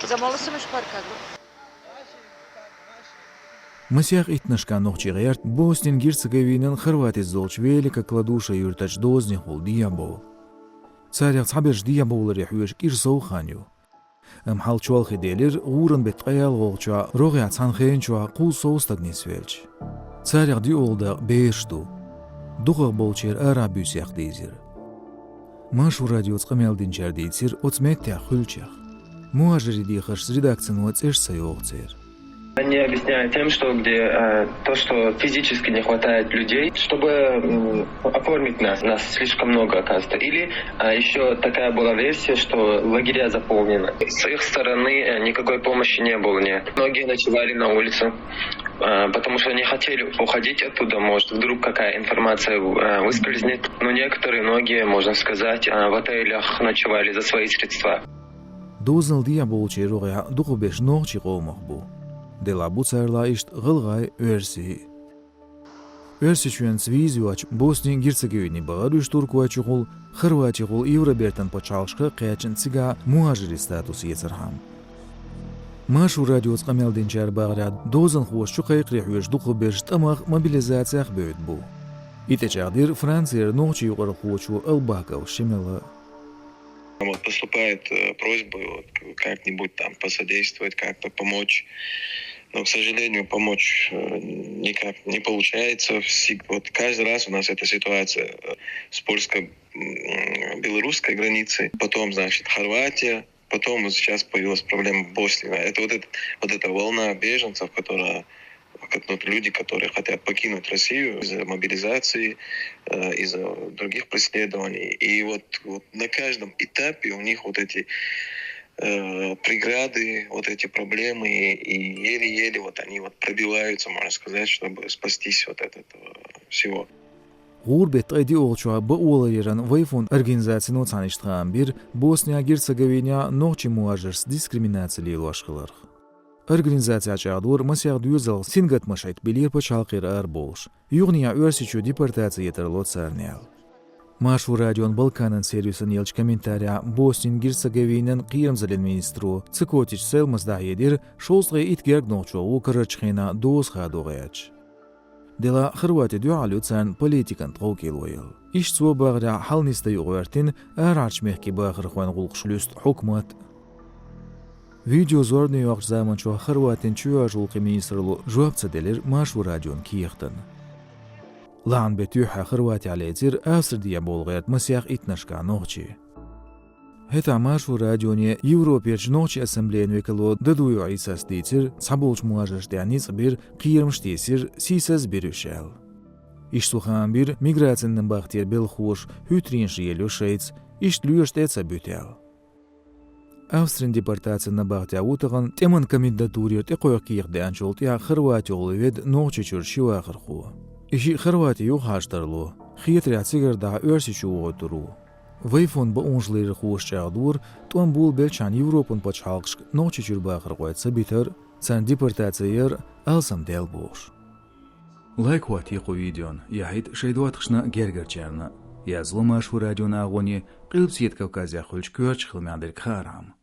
Замолосымыш паркаглы. Масях итнашка нохчигаярт Боснин Герцеговинен Хорватия золч велика кладуша юртач дозни хол диабол. Царях цаберж диаболар яхуеш кирсоу ханю. Хал чуалхи делир гуран бетқаял голча рогя цанхенчуа қул соустагнис велч. Царях диолда бешту. Духах болчер арабюс яхдизир. Машу радиоц қамелдин чардийцир оцмеття хулчах. Муажири дихаш редакциян оцеш сайоғцер. Они объясняют тем, что то, что физически не хватает людей, чтобы оформить нас слишком много, оказывается. Или еще такая была версия, что лагеря заполнены. С их стороны никакой помощи не было, нет. Многие ночевали на улице, потому что не хотели уходить оттуда, может, вдруг какая информация выскользнет. Но некоторые, многие, можно сказать, в отелях ночевали за свои средства. Дознал диаболчи рогя духубеш ногчи қомақ Дела буцарла ишт гылгай өрси. Өрси чуен свизюач Босни Герцеговини багарыш туркуачугул, Хорватиягул Евробертан почалшка қаячын цига муажири статус ецархам. Машу радиоц қамелдин чар багаря дозан хуашчу қайқри хуеш духубеш тамақ мобилизациях бөйт бу. Итечагдир Франция ногчи югар хуачу албакав шемела. Вот поступает просьба как-нибудь там посодействовать, как-то помочь. Но, к сожалению, помочь никак не получается. Вот каждый раз у нас эта ситуация с польско-белорусской границей. Потом, значит, Хорватия. Потом вот сейчас появилась проблема Боснии. Это вот эта волна беженцев, люди, которые хотят покинуть Россию из-за мобилизации, из-за других преследований. И вот на каждом этапе у них вот эти преграды, вот эти проблемы, и еле-еле вот они вот пробиваются, можно сказать, чтобы спастись вот от этого всего. Гурбет айди олчуа ба олариран вайфон организацияны цаништхан бир Босния Герцеговина ногчи муажерс дискриминациялы лашкаларх. Организация чагдур масяг дюзал сингат машайт билир почалқир арболш. Югния өрсичу депортация етерлот сарнял. Машу радион Балканын сервисын елч комментария Боснин Герцеговинен қиямзалин министру Цикотич селмазда едир шолсғай итгерг ногчугу кырычхина доз хадуғаяч. Дела Хорватия дюалю цан политикан тғокил ойыл. Ишцу бағыря халниста юғвертин арарч мехки бағыр хуан ғулқшлюст хукмат. Видео зорны юақ заманчу Хорватин чуя жулқи министрлу жуапца делир Машу радион киехтан. Лан бетюха Хорватия алетир австрдия болғайт масяқ итнашка ногчи. Хета Машу радионе Европерч ногчи ассамблеян векало дадую айсас дитир цаболч муажаш дяниц бир қиермштесир сисас бирюшел. Иштухан бир миграциянын бақтер белхуш хүтринш елю шейц ишт люештеца бютел. Австрин депортацияна бақтя утаған теман кандидатурир теқойқ киеқде анчолт я Хорватия олывед ногчи чурши вақырху. Иши Хорватия юхаштарлу, хиетри ацигерда өрсичу уғытыру. Вайфон ба онжлайры хуашчағдур, туан бул белчан Европын пачалқшк ногчи чурбақыр қойца битер, цан депортацияр алсам дел бош. Лайк ватиқу видеон, яхид шайдуатқшна гергерчерна. Язлы Машу радион ағони қилпсиет Кавказия хулч көрч хылмяндыр қарам.